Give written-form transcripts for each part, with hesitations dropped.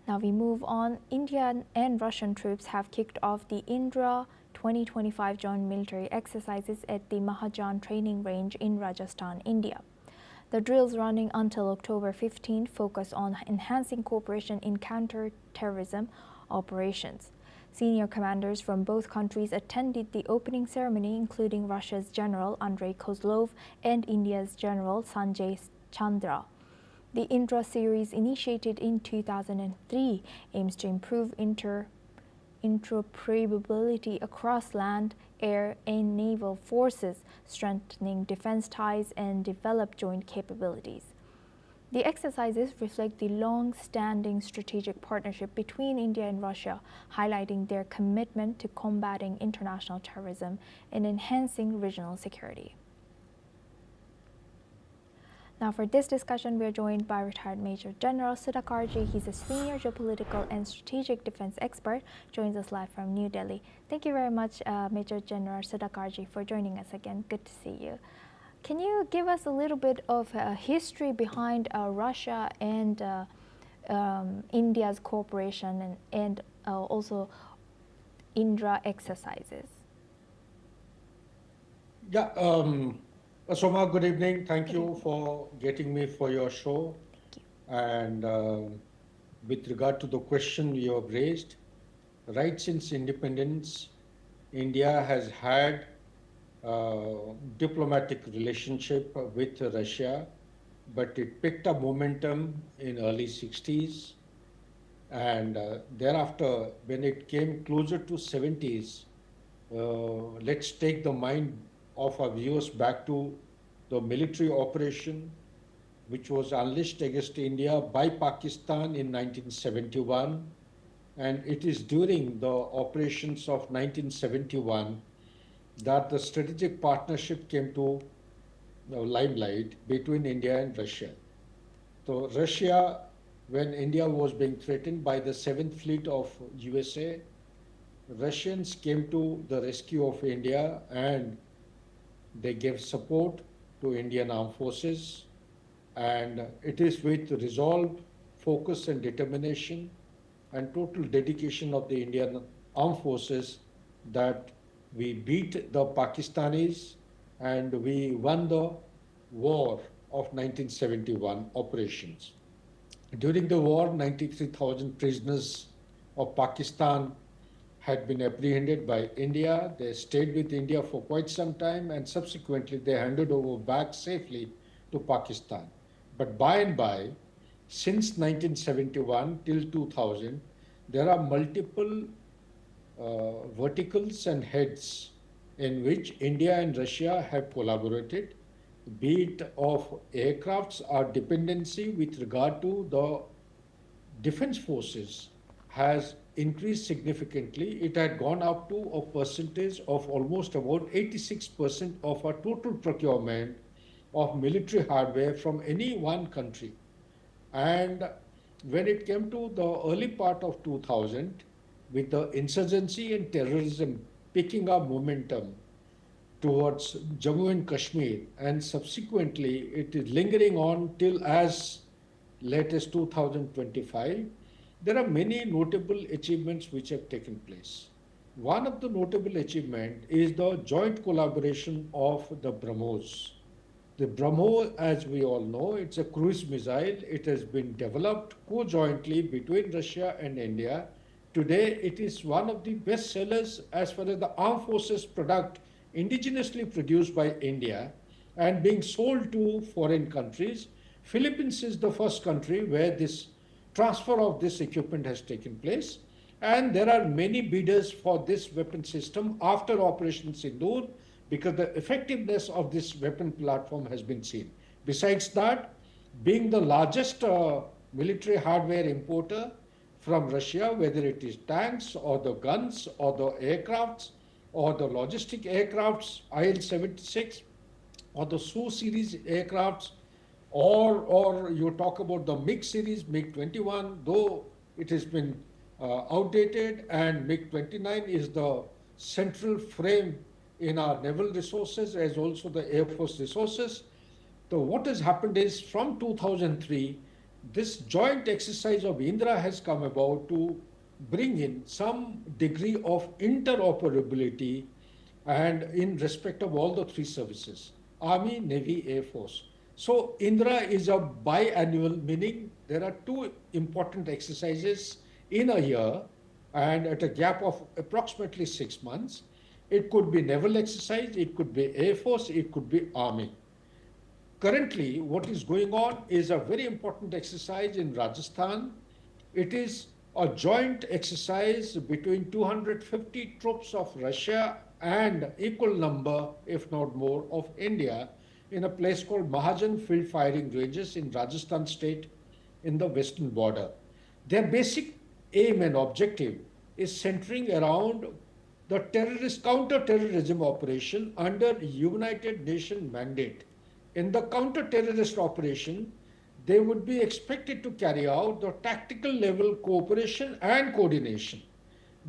Now we move on. Indian and Russian troops have kicked off the INDRA-2025 joint military exercises at the Mahajan training range in Rajasthan, India. The drills running until October 15 focus on enhancing cooperation in counter-terrorism operations. Senior commanders from both countries attended the opening ceremony, including Russia's General Andrei Kozlov and India's General Sanjay Chandra. The INDRA series, initiated in 2003, aims to improve interoperability across land, air, and naval forces, strengthening defense ties and develop joint capabilities. The exercises reflect the long-standing strategic partnership between India and Russia, highlighting their commitment to combating international terrorism and enhancing regional security. Now for this discussion, we are joined by retired Major General Sudhakarji. He's a senior geopolitical and strategic defense expert, joins us live from New Delhi. Thank you very much, Major General Sudhakarji, for joining us again. Good to see you. Can you give us a little bit of history behind Russia and India's cooperation and also INDRA exercises? Yeah, Soma, good evening. Thank you for getting me for your show. And with regard to the question you have raised, right since independence, India has had diplomatic relationship with Russia, but it picked up momentum in early 60s. And thereafter, when it came closer to 70s, let's take the mind of our viewers back to the military operation which was unleashed against India by Pakistan in 1971. And it is during the operations of 1971 that the strategic partnership came to the limelight between India and Russia. So Russia, when India was being threatened by the 7th Fleet of USA, Russians came to the rescue of India and they gave support to Indian armed forces. And it is with resolve, focus and determination and total dedication of the Indian armed forces that we beat the Pakistanis and we won the war of 1971 operations. During the war, 93,000 prisoners of Pakistan had been apprehended by India. They stayed with India for quite some time and subsequently they handed over back safely to Pakistan. But by and by, since 1971 till 2000, there are multiple verticals and heads in which India and Russia have collaborated, be it of aircrafts or dependency with regard to the defense forces has increased significantly. It had gone up to a percentage of almost about 86% of our total procurement of military hardware from any one country. And when it came to the early part of 2000, with the insurgency and terrorism picking up momentum towards Jammu and Kashmir, and subsequently it is lingering on till as late as 2025, there are many notable achievements which have taken place. One of the notable achievements is the joint collaboration of the BrahMos. The BrahMos, as we all know, it's a cruise missile. It has been developed co-jointly between Russia and India. Today, it is one of the best sellers as far as the armed forces product indigenously produced by India and being sold to foreign countries. Philippines is the first country where this transfer of this equipment has taken place. And there are many bidders for this weapon system after Operation Sindoor because the effectiveness of this weapon platform has been seen. Besides that, being the largest military hardware importer from Russia, whether it is tanks or the guns or the aircrafts or the logistic aircrafts, IL-76 or the Su series aircrafts, or you talk about the MiG series, MiG-21, though it has been outdated, and MiG-29 is the central frame in our naval resources as also the Air Force resources. So what has happened is from 2003, this joint exercise of Indra has come about to bring in some degree of interoperability and in respect of all the three services, Army, Navy, Air Force. So Indra is a biannual, meaning there are two important exercises in a year and at a gap of approximately 6 months. It could be naval exercise, it could be Air Force, it could be Army. Currently, what is going on is a very important exercise in Rajasthan. It is a joint exercise between 250 troops of Russia and equal number, if not more, of India in a place called Mahajan Field Firing Ranges in Rajasthan state in the western border. Their basic aim and objective is centering around the terrorist counter-terrorism operation under United Nations mandate. In the counter-terrorist operation, they would be expected to carry out the tactical level cooperation and coordination.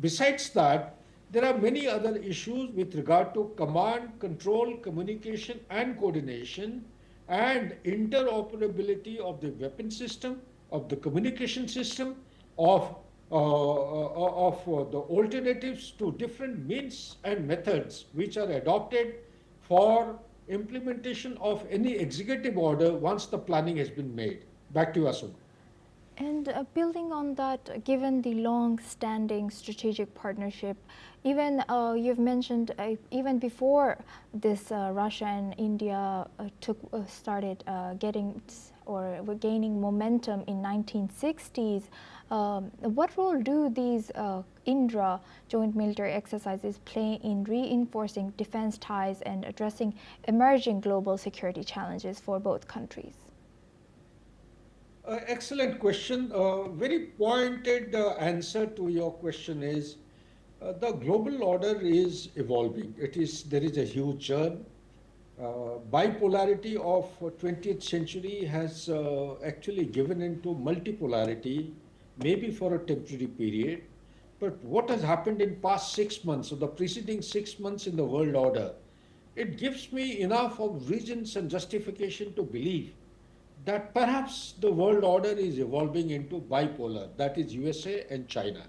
Besides that, there are many other issues with regard to command, control, communication, and coordination, and interoperability of the weapon system, of the communication system, of the alternatives to different means and methods which are adopted for implementation of any executive order once the planning has been made. Back to you, Asuma. And building on that, given the long-standing strategic partnership, even you've mentioned even before this, Russia and India started getting or were gaining momentum in 1960s. What role do these Indra joint military exercises play in reinforcing defense ties and addressing emerging global security challenges for both countries? Excellent question. Very pointed answer to your question is the global order is evolving. There is a huge churn. Bipolarity of 20th century has actually given into multipolarity, maybe for a temporary period. But what has happened in past 6 months, or the preceding 6 months in the world order, it gives me enough of reasons and justification to believe that perhaps the world order is evolving into bipolar, that is USA and China.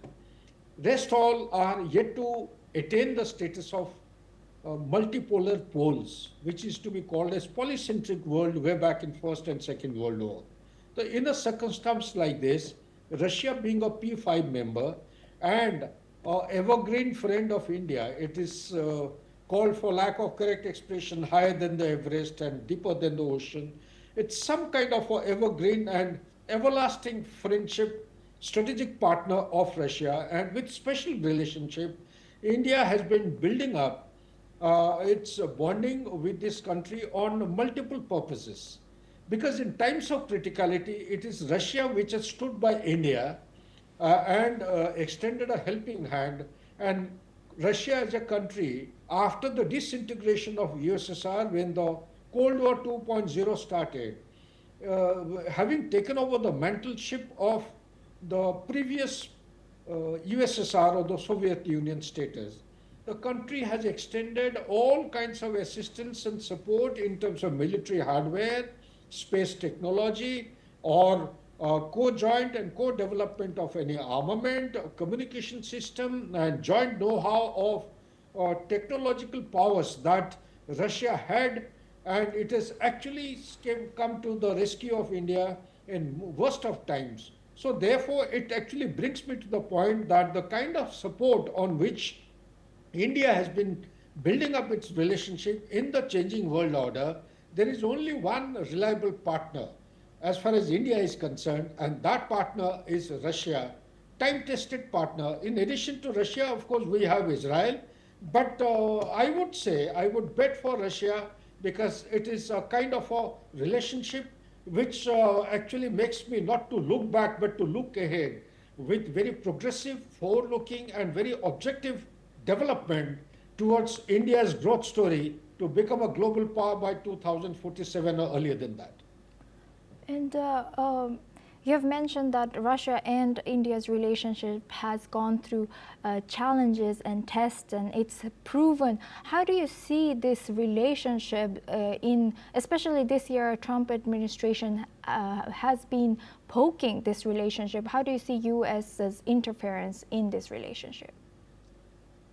Rest all are yet to attain the status of multipolar poles, which is to be called as polycentric world way back in First and Second World War. So in a circumstance like this, Russia being a P5 member and an evergreen friend of India, it is called, for lack of correct expression, higher than the Everest and deeper than the ocean. It's some kind of an evergreen and everlasting friendship, strategic partner of Russia, and with special relationship, India has been building up its bonding with this country on multiple purposes. Because in times of criticality, it is Russia which has stood by India and extended a helping hand. And Russia as a country, after the disintegration of USSR, when the Cold War 2.0 started, having taken over the mantleship of the previous USSR or the Soviet Union status, the country has extended all kinds of assistance and support in terms of military hardware, space technology, or co-joint and co-development of any armament, communication system, and joint know-how of technological powers that Russia had, and it has actually come to the rescue of India in worst of times. So therefore, it actually brings me to the point that the kind of support on which India has been building up its relationship in the changing world order, there is only one reliable partner as far as India is concerned, and that partner is Russia, time-tested partner. In addition to Russia, of course, we have Israel, but I would say, I would bet for Russia because it is a kind of a relationship which actually makes me not to look back but to look ahead with very progressive, forward-looking and very objective development towards India's growth story to become a global power by 2047 or earlier than that. And You have mentioned that Russia and India's relationship has gone through challenges and tests, and it's proven. How do you see this relationship especially this year, Trump administration has been poking this relationship. How do you see U.S.'s interference in this relationship?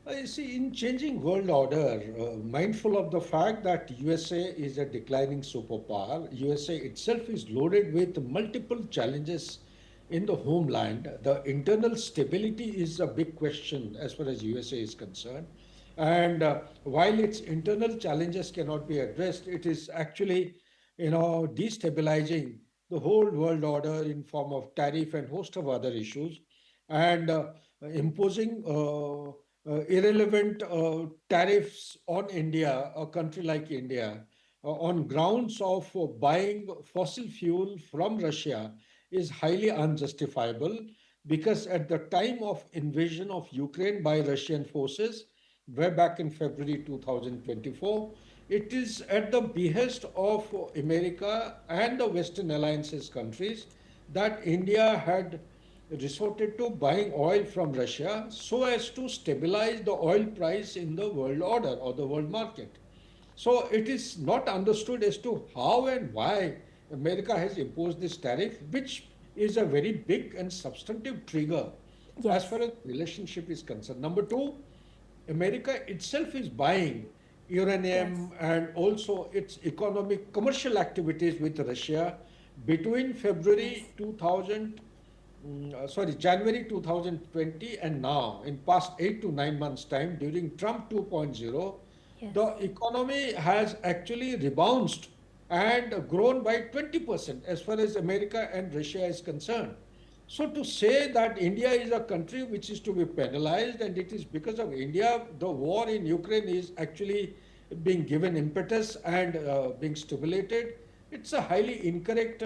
You see, in changing world order, mindful of the fact that USA is a declining superpower, USA itself is loaded with multiple challenges in the homeland. The internal stability is a big question as far as USA is concerned. And while its internal challenges cannot be addressed, it is actually, destabilizing the whole world order in form of tariff and host of other issues, and imposing irrelevant tariffs on India, a country like India, on grounds of buying fossil fuel from Russia is highly unjustifiable, because at the time of invasion of Ukraine by Russian forces, way back in February 2024, it is at the behest of America and the Western alliances countries that India had resorted to buying oil from Russia so as to stabilize the oil price in the world order or the world market. So it is not understood as to how and why America has imposed this tariff, which is a very big and substantive trigger as Yes. far as relationship is concerned. Number two, America itself is buying Yes. uranium and also its economic commercial activities with Russia between Yes. January 2020 and now, in past 8 to 9 months' time, during Trump 2.0, Yes. the economy has actually rebounded and grown by 20% as far as America and Russia is concerned. So to say that India is a country which is to be penalized and it is because of India, the war in Ukraine is actually being given impetus and being stimulated, it's a highly incorrect,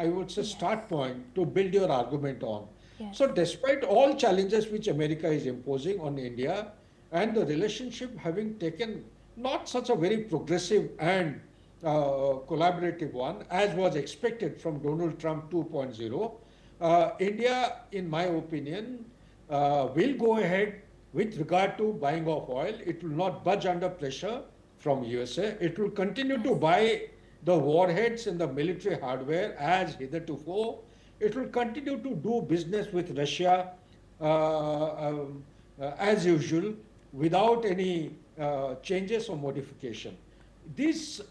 I would say, Yes. start point to build your argument on. Yes. So despite all challenges which America is imposing on India, and the relationship having taken not such a very progressive and collaborative one as was expected from Donald Trump 2.0, India, in my opinion, will go ahead with regard to buying of oil. It will not budge under pressure from USA. It will continue to Yes. buy the warheads and the military hardware as hitherto. It will continue to do business with Russia as usual without any changes or modification. These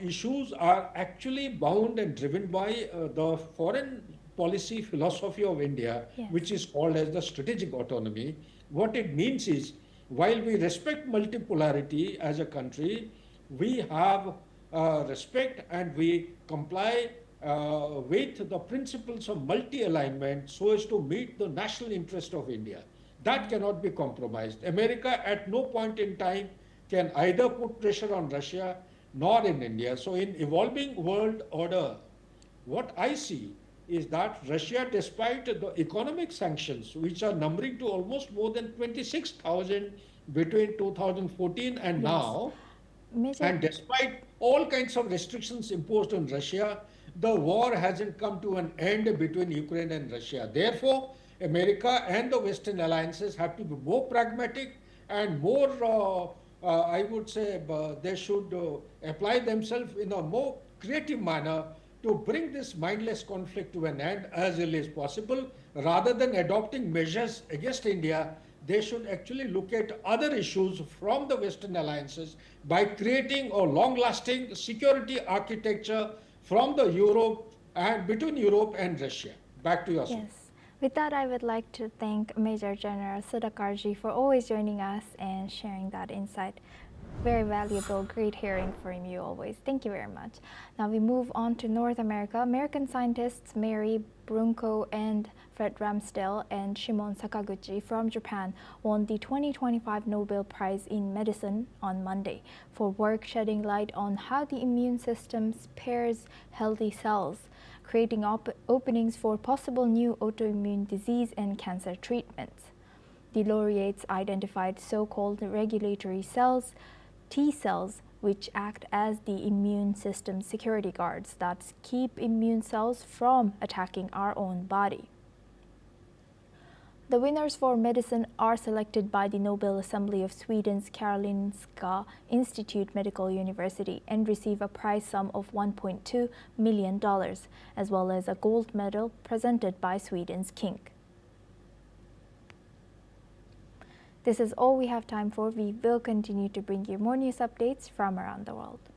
issues are actually bound and driven by the foreign policy philosophy of India, Yes. which is called as the strategic autonomy. What it means is, while we respect multipolarity as a country, we have respect and we comply with the principles of multi-alignment so as to meet the national interest of India. That cannot be compromised. America at no point in time can either put pressure on Russia nor in India. So in evolving world order, what I see is that Russia, despite the economic sanctions, which are numbering to almost more than 26,000 between 2014 and Yes. now, Major. and despite all kinds of restrictions imposed on Russia, the war hasn't come to an end between Ukraine and Russia. Therefore, America and the Western alliances have to be more pragmatic and more, I would say, they should apply themselves in a more creative manner to bring this mindless conflict to an end as early as possible. Rather than adopting measures against India, they should actually look at other issues from the Western alliances by creating a long-lasting security architecture from the Europe and between Europe and Russia. Back to yourself. Yes. With that, I would like to thank Major General Sudakarji for always joining us and sharing that insight. Very valuable, great hearing from you always. Thank you very much. Now we move on to North America. American scientists Mary Brunko and Fred Ramsdell and Shimon Sakaguchi from Japan won the 2025 Nobel Prize in Medicine on Monday for work shedding light on how the immune system spares healthy cells, creating openings for possible new autoimmune disease and cancer treatments. The laureates identified so-called regulatory cells, T cells, which act as the immune system security guards that keep immune cells from attacking our own body. The winners for medicine are selected by the Nobel Assembly of Sweden's Karolinska Institute Medical University and receive a prize sum of $1.2 million, as well as a gold medal presented by Sweden's king. This is all we have time for. We will continue to bring you more news updates from around the world.